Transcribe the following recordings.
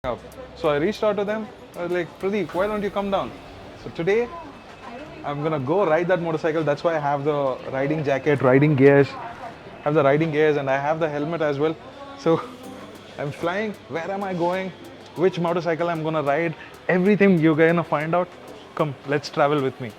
up. So I reached out to them. I was like, Pradeep, why don't you come down? So today I'm gonna go ride that motorcycle. That's why I have the riding jacket, riding gears, have the riding gears, and I have the helmet as well. So I'm flying. Where am I going? Which motorcycle I'm gonna ride? Everything you're gonna find out. Come, let's travel with me.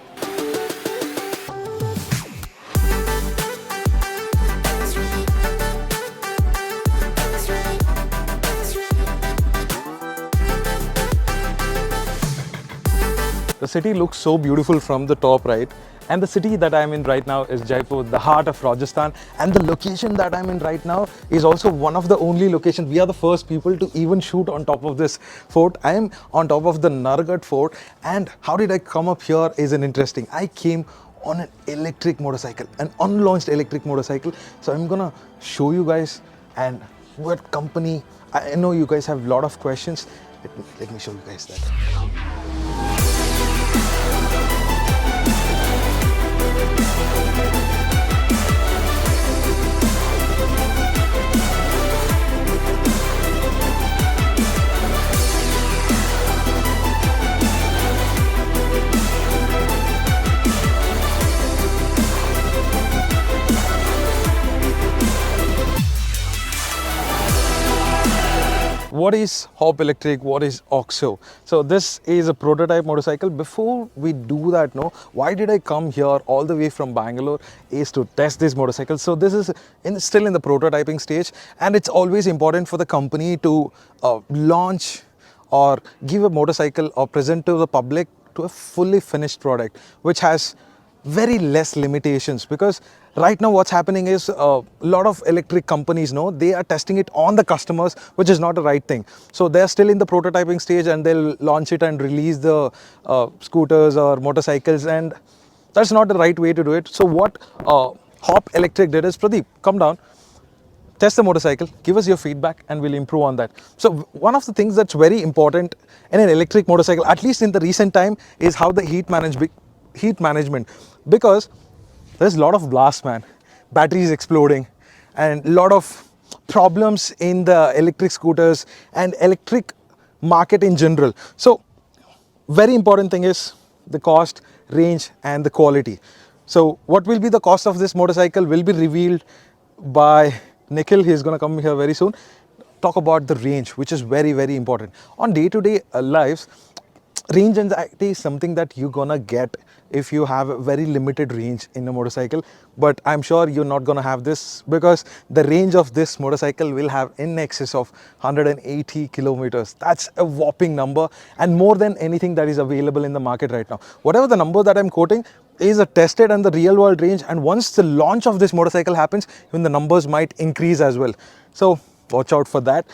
The city looks so beautiful from the top, right? And the city that I'm in right now is Jaipur, the heart of Rajasthan. And the location that I'm in right now is also one of the only locations. We are the first people to even shoot on top of this fort. I am on top of the Nargat fort. And how did I come up here is an interesting. I came on an electric motorcycle, an unlaunched electric motorcycle. So I'm gonna show you guys and what company. I know you guys have a lot of questions. Let me show you guys that. What is Hop Electric? What is OXO? So this is a prototype motorcycle. Before we do that, why did I come here all the way from Bangalore is to test this motorcycle. So this is still in the prototyping stage, and it's always important for the company to launch or give a motorcycle or present to the public to a fully finished product, which has very less limitations. Because right now what's happening is a lot of electric companies they are testing it on the customers, which is not the right thing. So they're still in the prototyping stage, and they'll launch it and release the scooters or motorcycles, and that's not the right way to do it. So what Hop Electric did is, Pradeep, come down, test the motorcycle, give us your feedback, and we'll improve on that. So one of the things that's very important in an electric motorcycle, at least in the recent time, is how the heat management, because there's a lot of blast, man, batteries exploding, and a lot of problems in the electric scooters and electric market in general. So very important thing is the cost, range, and the quality. So what will be the cost of this motorcycle will be revealed by Nikhil. He's going to come here very soon, talk about the range, which is very, very important. On day-to-day lives, range anxiety is something that you're gonna get if you have a very limited range in a motorcycle, but I'm sure you're not gonna have this, because the range of this motorcycle will have in excess of 180 kilometers. That's a whopping number, and more than anything that is available in the market right now. Whatever the number that I'm quoting is a tested and the real world range, and once the launch of this motorcycle happens, even the numbers might increase as well. So watch out for that.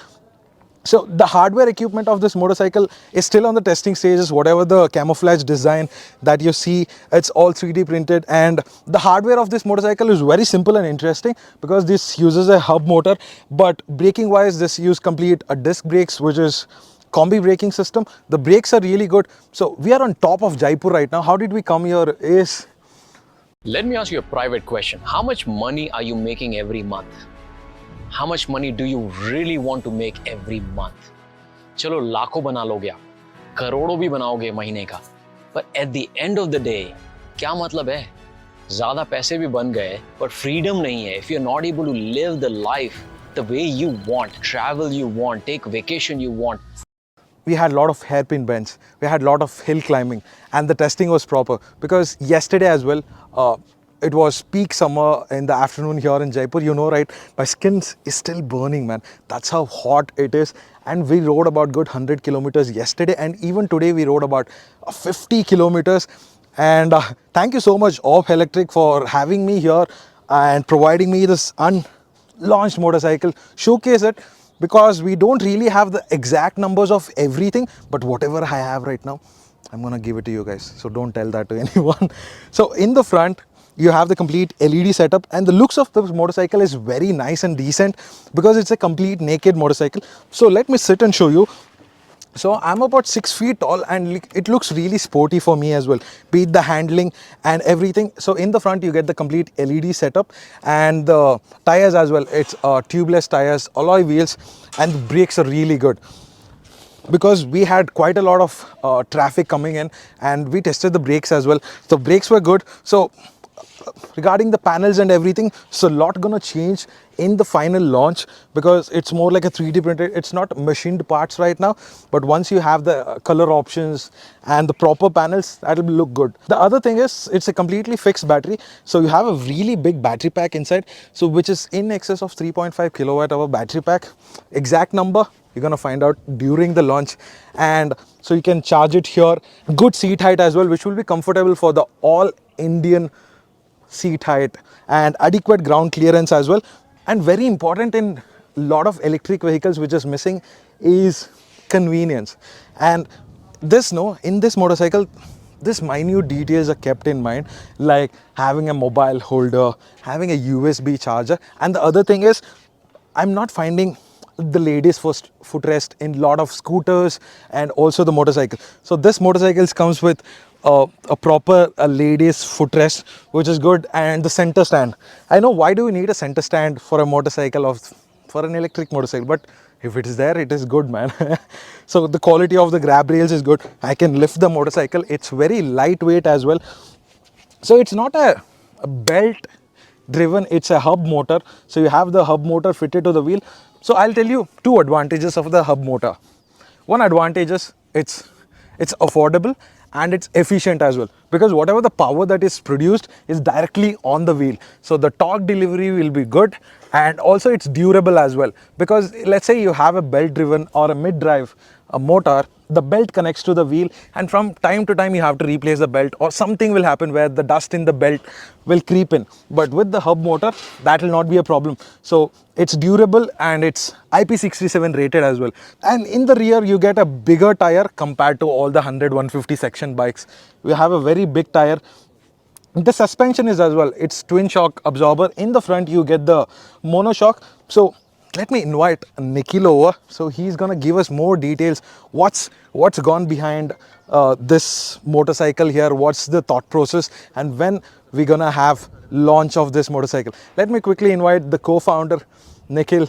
So the hardware equipment of this motorcycle is still on the testing stages. Whatever the camouflage design that you see, it's all 3D printed, and the hardware of this motorcycle is very simple and interesting, because this uses a hub motor, but braking wise this uses complete disc brakes, which is combi braking system. The brakes are really good. So we are on top of Jaipur right now. How did we come here is... Let me ask you a private question. How much money are you making every month? How much money do you really want to make every month? चलो लाखों बना लोगे आप, करोड़ों भी बनाओगे महीने का, but at the end of the day, क्या मतलब है? ज़्यादा पैसे भी बन गए, but freedom नहीं है. If you're not able to live the life the way you want, travel you want, take vacation you want. We had a lot of hairpin bends, we had a lot of hill climbing, and the testing was proper, because yesterday as well, it was peak summer in the afternoon here in Jaipur, right? My skin is still burning, man. That's how hot it is. And we rode about good 100 kilometers yesterday, and even today we rode about 50 kilometers. And thank you so much, Hop Electric, for having me here and providing me this unlaunched motorcycle. Showcase it, because we don't really have the exact numbers of everything, but whatever I have right now, I'm gonna give it to you guys. So don't tell that to anyone. So in the front, you have the complete LED setup, and the looks of the motorcycle is very nice and decent, because it's a complete naked motorcycle. So let me sit and show you. So I'm about 6 feet tall, and it looks really sporty for me as well, be it the handling and everything. So in the front you get the complete LED setup, and the tires as well. It's tubeless tires, alloy wheels, and the brakes are really good. because we had quite a lot of traffic coming in, and we tested the brakes as well. The brakes were good. So regarding the panels and everything, so a lot gonna change in the final launch, because it's more like a 3D printed, it's not machined parts right now, but once you have the color options and the proper panels, that'll look good. The other thing is, it's a completely fixed battery, so you have a really big battery pack inside, so which is in excess of 3.5 kilowatt hour battery pack. Exact number you're gonna find out during the launch. And so you can charge it here. Good seat height as well, which will be comfortable for the all Indian seat height, and adequate ground clearance as well. And very important in a lot of electric vehicles, which is missing, is convenience. And this, no, in this motorcycle, this minute details are kept in mind, like having a mobile holder, having a USB charger. And the other thing is, I'm not finding the ladies first footrest in lot of scooters and also the motorcycle. So this motorcycles comes with a proper ladies footrest, which is good, and the center stand. I know, why do we need a center stand for a motorcycle, of for an electric motorcycle, but if it is there, it is good, man. So the quality of the grab rails is good. I can lift the motorcycle. It's very lightweight as well. So it's not a belt driven, it's a hub motor. So you have the hub motor fitted to the wheel. So I'll tell you two advantages of the hub motor. One advantage is it's affordable and it's efficient as well, because whatever the power that is produced is directly on the wheel. So the torque delivery will be good, and also it's durable as well, because let's say you have a belt driven or a mid drive motor, the belt connects to the wheel, and from time to time you have to replace the belt, or something will happen where the dust in the belt will creep in. But with the hub motor, that will not be a problem. So it's durable and it's IP67 rated as well. And in the rear, you get a bigger tire compared to all the 100 150 section bikes. We have a very big tire. The suspension is as well, it's twin shock absorber. In the front you get the monoshock. So let me invite Nikhil over, so he's gonna give us more details. What's gone behind this motorcycle here, what's the thought process, and when we're gonna have launch of this motorcycle. Let me quickly invite the co-founder Nikhil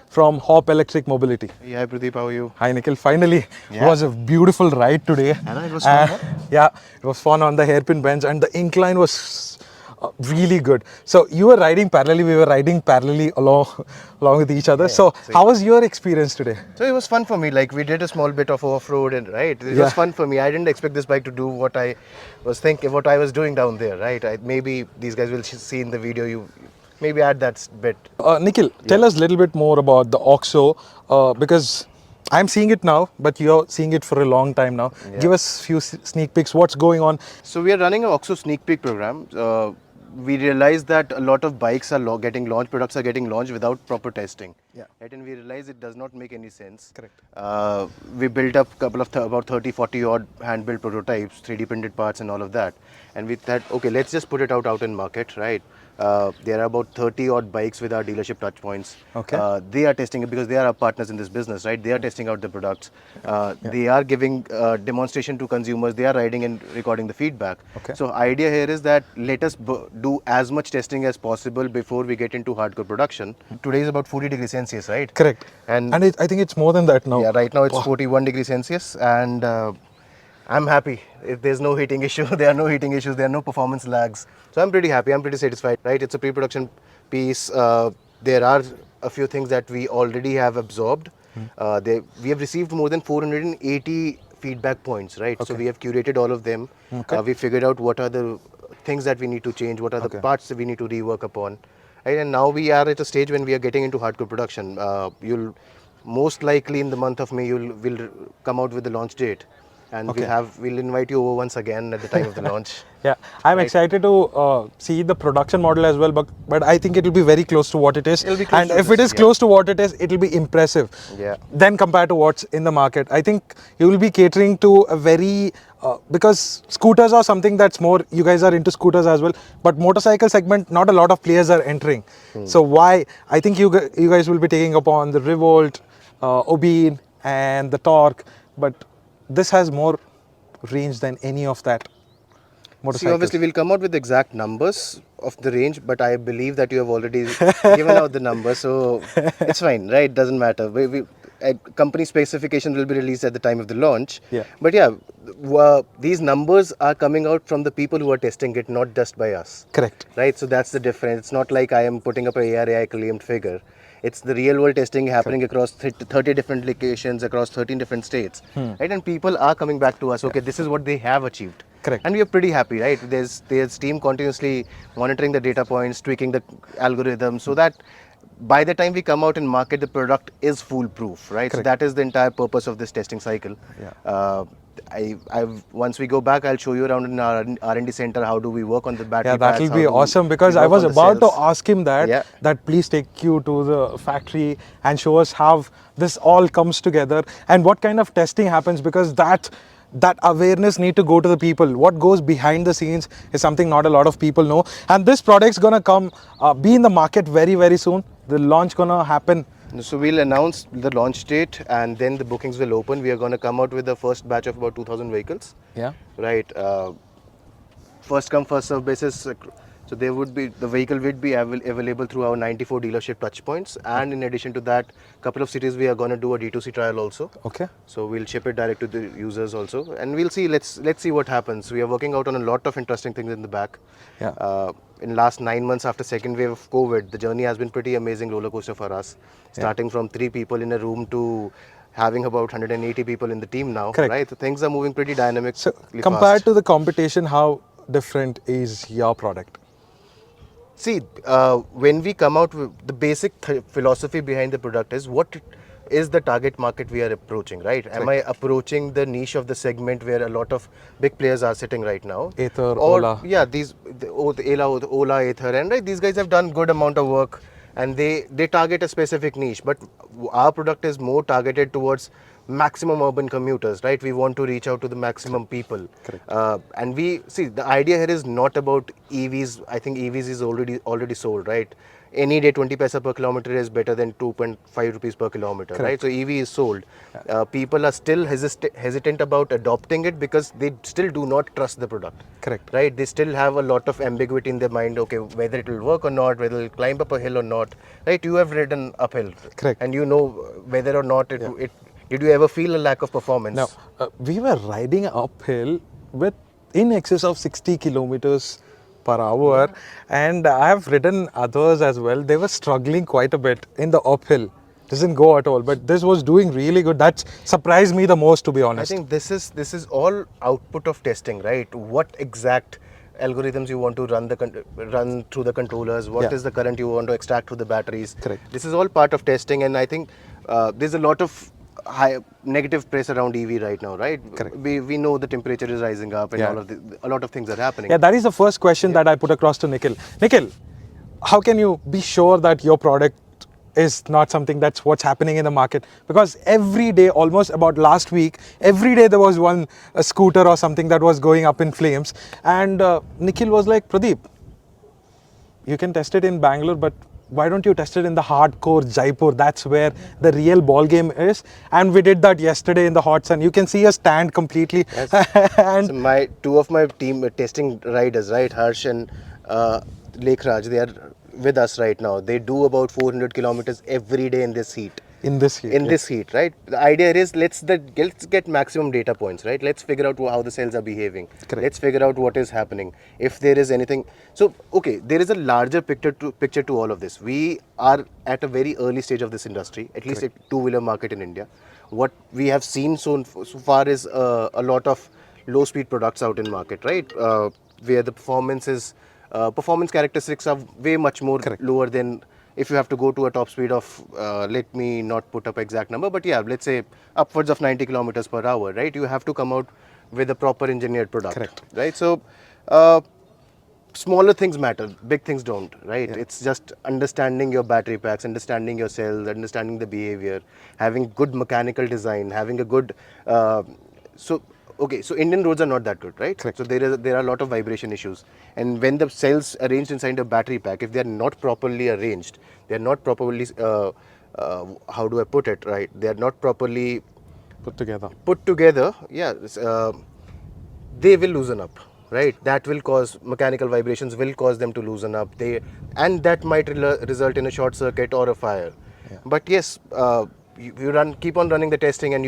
from Hop Electric Mobility. Yeah, hi Pradeep, how are you? Hi Nikhil, finally. It was a beautiful ride today. I know, it was fun, huh? Yeah, it was fun on the hairpin bench, and the incline was really good. So you were riding parallelly, we were riding parallelly along with each other. So how was your experience today? So it was fun for me. Like, we did a small bit of off-road, and right, it was fun for me. I didn't expect this bike to do what I was doing down there, right? Maybe these guys will see in the video. You maybe add that bit. Nikhil, tell us a little bit more about the OXO, because I'm seeing it now, but you're seeing it for a long time now. Give us a few sneak peeks. What's going on? So we are running an OXO sneak peek program. We realized that a lot of bikes are getting launched, products are getting launched without proper testing. Yeah. Right, and we realized it does not make any sense. Correct. We built up a couple of about 30, 40 odd hand-built prototypes, 3D printed parts and all of that. And we thought, okay, let's just put it out in market, right? There are about 30 odd bikes with our dealership touch points. Okay. They are testing it because they are our partners in this business, right? They are testing out the products. They are giving demonstration to consumers. They are riding and recording the feedback. Okay. So idea here is that let us do as much testing as possible before we get into hardcore production. Today is about 40 degrees Celsius, right? Correct. And I think it's more than that now. yeah, right now it's 41 degrees Celsius, and I'm happy. If there's no heating issue, there are no heating issues, there are no performance lags. So I'm pretty happy, I'm pretty satisfied, right? It's a pre-production piece. There are a few things that we already have absorbed. We have received more than 480 feedback points, right? So we have curated all of them. We figured out what are the things that we need to change, what are the parts that we need to rework upon. Right? And now we are at a stage when we are getting into hardcore production. You'll most likely in the month of May, we'll come out with the launch date. And we'll invite you over once again at the time of the launch. Yeah, I'm excited to see the production model as well, but I think it will be very close to what it is. It'll be close and to if this, it is close to what it is, it will be impressive. Yeah. Then compared to what's in the market, I think you will be catering to a very because scooters are something that's more. You guys are into scooters as well, but motorcycle segment, not a lot of players are entering. So why? I think you guys will be taking upon the Revolt, Obeen, and the Torque, but this has more range than any of that motorcycles. See, obviously we'll come out with exact numbers of the range, but I believe that you have already given out the numbers, so it's fine, right? Doesn't matter. company specification will be released at the time of the launch. Yeah. But yeah, these numbers are coming out from the people who are testing it, not just by us. Correct. Right, so that's the difference. It's not like I am putting up a ARAI claimed figure. It's the real world testing happening across 30 different locations, across 13 different states. Right, and people are coming back to us, okay, this is what they have achieved. Correct. And we are pretty happy, right? There's team continuously monitoring the data points, tweaking the algorithm, so that by the time we come out in market, the product is foolproof, right? So that is the entire purpose of this testing cycle. Yeah. Once we go back, I'll show you around in our R&D center how do we work on the battery Yeah, packs. that will how be do we awesome, because I work was on the about to cells. ask him that, Yeah. that please take you to the factory and show us how this all comes together and what kind of testing happens, because that awareness need to go to the people. What goes behind the scenes is something not a lot of people know. And this product's gonna come, be in the market very, very soon. The launch gonna happen. So we'll announce the launch date and then the bookings will open. We are going to come out with the first batch of about 2,000 vehicles. Yeah. Right. First come, first serve basis. So there would be, the vehicle would be available through our 94 dealership touch points. And in addition to that, couple of cities we are going to do a D2C trial also. Okay. So we'll ship it direct to the users also. And we'll see, let's see what happens. We are working out on a lot of interesting things in the back. Yeah. In last 9 months after second wave of COVID, the journey has been pretty amazing roller coaster for us. Starting from 3 people in a room to having about 180 people in the team now. Correct. Right? So things are moving pretty dynamic. So compared to the competition, how different is your product? See, when we come out with the basic philosophy behind the product is what is the target market we are approaching, right? Am I approaching the niche of the segment where a lot of big players are sitting right now? Ather, Or, Ola. yeah, the Ola, Ather, and right, these guys have done good amount of work and they target a specific niche. But our product is more targeted towards maximum urban commuters, right? We want to reach out to the maximum people. Correct. And we see the idea here is not about EVs. I think EVs is already sold, right? Any day 20 paisa per kilometer is better than 2.5 rupees per kilometer, right? So EV is sold. People are still hesitant about adopting it because they still do not trust the product. Correct. Right? They still have a lot of ambiguity in their mind. Okay, whether it will work or not, whether it will climb up a hill or not. Right? You have ridden uphill. Correct. And you know whether or not it did you ever feel a lack of performance? Now, we were riding uphill with in excess of 60 kilometers per hour, and I have ridden others as well. They were struggling quite a bit in the uphill. Doesn't go at all, but this was doing really good. That surprised me the most, to be I honest. think this is all output of testing, right? What exact algorithms you want to run through the controllers, what is the current you want to extract through the batteries. Correct. This is all part of testing, and I think there's a lot of high negative press around EV right now, right? Correct. We know the temperature is rising up and Yeah. all of a lot of things are happening. Yeah, that is the first question that I put across to Nikhil. Nikhil, how can you be sure that your product is not something that's what's happening in the market? Because every day, almost about last week, every day there was a scooter or something that was going up in flames. And Nikhil was like, Pradeep, you can test it in Bangalore, but why don't you test it in the hardcore Jaipur? That's where the real ball game is. And we did that yesterday in the hot sun. You can see a stand completely. Yes. And So two of my team testing riders, right, Harsh and Lekhraj, they are with us right now. They do about 400 kilometers every day in this heat. in this heat. This heat, right? The idea is let's get maximum data points, right? Let's figure out how the cells are behaving. Correct. Let's figure out what is happening. If there is anything, so okay, there is a larger picture to all of this. We are at a very early stage of this industry, at least a two-wheeler market in India. What we have seen so far is a lot of low-speed products out in market, right? Where the performance characteristics are way much more lower than if you have to go to a top speed of, let me not put up exact number, but yeah, let's say upwards of 90 kilometers per hour, right? You have to come out with a proper engineered product, Correct. right? So, smaller things matter, big things don't, right? It's just understanding your battery packs, understanding your cells, understanding the behavior, having good mechanical design, having a good, okay, so Indian roads are not that good, right? Correct. So there are a lot of vibration issues. And when the cells arranged inside a battery pack, if they are not properly arranged, they are not properly, how do I put it, right? They are not properly Put together. yeah, they will loosen up, right? That will cause mechanical vibrations, will cause them to loosen up. And that might result in a short circuit or a fire. But yes, keep on running the testing, and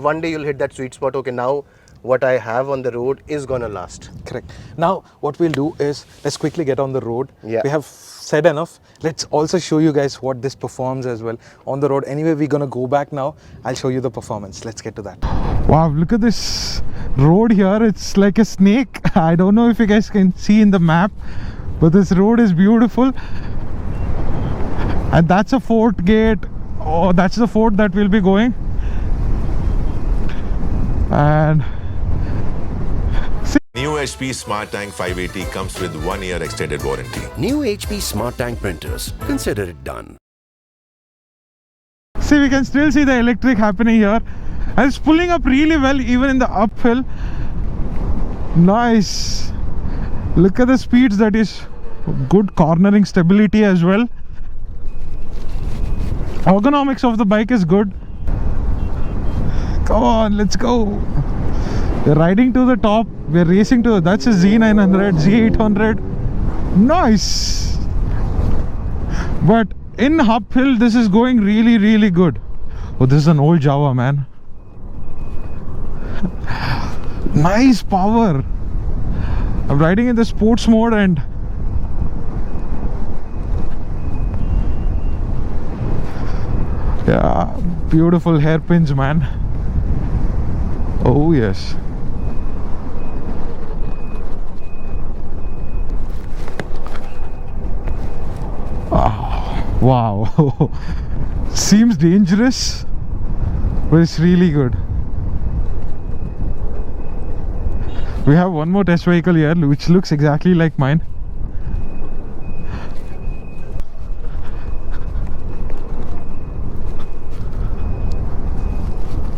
one day you'll hit that sweet spot. Okay, now what I have on the road is gonna last. Correct. Now, what we'll do is let's quickly get on the road. Yeah. We have said enough. Let's also show you guys what this performs as well on the road. Anyway, we're gonna go back now. I'll show you the performance. Let's get to that. Wow, look at this road here. It's like a snake. I don't know if you guys can see in the map, but this road is beautiful. And that's a fort gate. Oh, that's the fort that we'll be going. And New HP Smart Tank 580 comes with 1 year extended warranty. New HP Smart Tank printers. Consider it done. see, we can still see the electric happening here. And it's pulling up really well even in the uphill. Nice. Look at the speeds. That is good cornering stability as well. Ergonomics of the bike is good. Come on, let's go. We're riding to the top. We're racing to that's a Z900, Z800. Nice. But in uphill, this is going really, really good. Oh, this is an old Java, man. Nice power. I'm riding in the sports mode and yeah, beautiful hairpins, man. Oh yes. Oh, wow. Seems dangerous, but it's really good. We have one more test vehicle here which looks exactly like mine.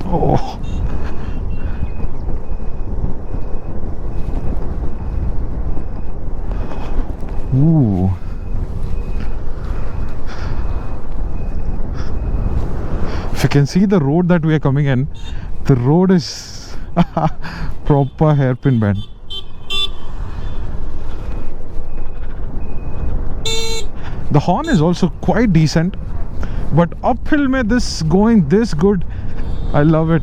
Oh. Ooh. If you can see the road that we are coming in, the road is proper hairpin bend. The horn is also quite decent, but uphill mein this going this good, I love it.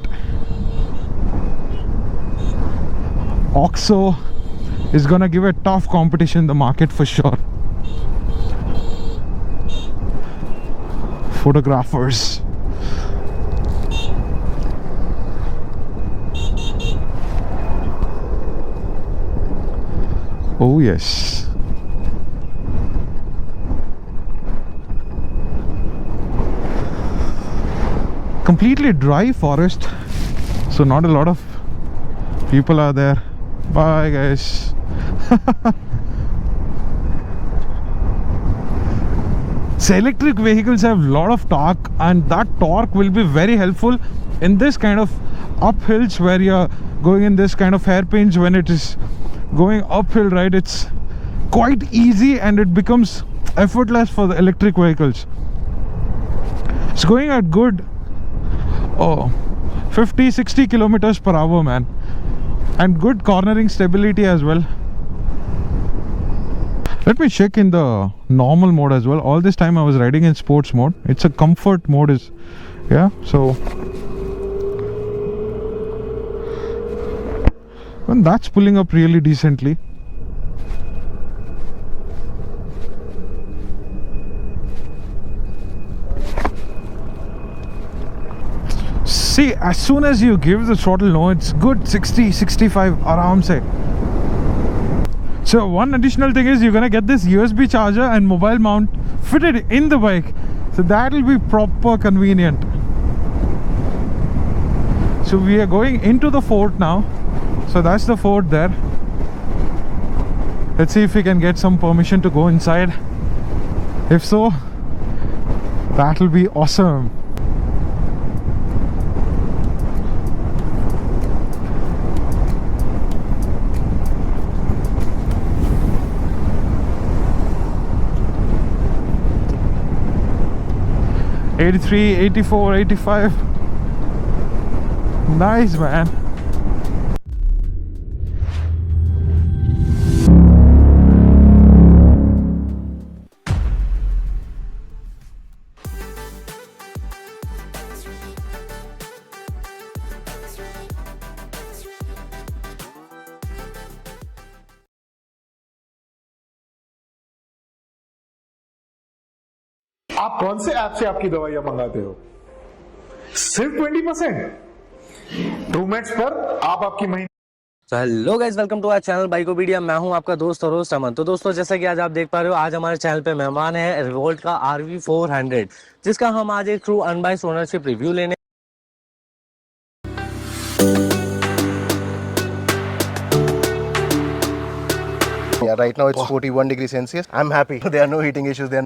OXO is gonna give a tough competition in the market for sure. Photographers. Oh yes. Completely dry forest, so not a lot of people are there. Bye guys. So electric vehicles have a lot of torque, and that torque will be very helpful in this kind of uphills where you're going in this kind of hairpins. When it is going uphill, right, it's quite easy and it becomes effortless for the electric vehicles. It's going at good 50-60 kilometers per hour, man, and good cornering stability as well. Let me check in the normal mode as well. All this time I was riding in sports mode. It's a comfort mode, is yeah, so and that's pulling up really decently. See, as soon as you give the throttle, no, it's good 60, 65 aram se. So one additional thing is you're gonna get this USB charger and mobile mount fitted in the bike, so that will be proper convenient. So we are going into the fort now. So that's the fort there. Let's see if we can get some permission to go inside. If so, that will be awesome. '83, '84, '85. Nice, man. आप कौन से app से आपकी दवाइयां मंगाते हो? सिर्फ 20%। ट्रूमेट्स पर आप आपकी महीने तो hello guys, welcome to our channel Bikopedia. मैं हूं आपका दोस्त और होस्ट अमन। तो दोस्तों, जैसा कि आज आप देख पा रहे हो, आज हमारे चैनल पे मेहमान है रिवोल्ट का RV 400, जिसका हम आज एक ट्रू अनबाइस्ड ओनरशिप रिव्यू लेने। Yeah, right now it's 41 degrees Celsius. I'm happy. There are no heating issues. There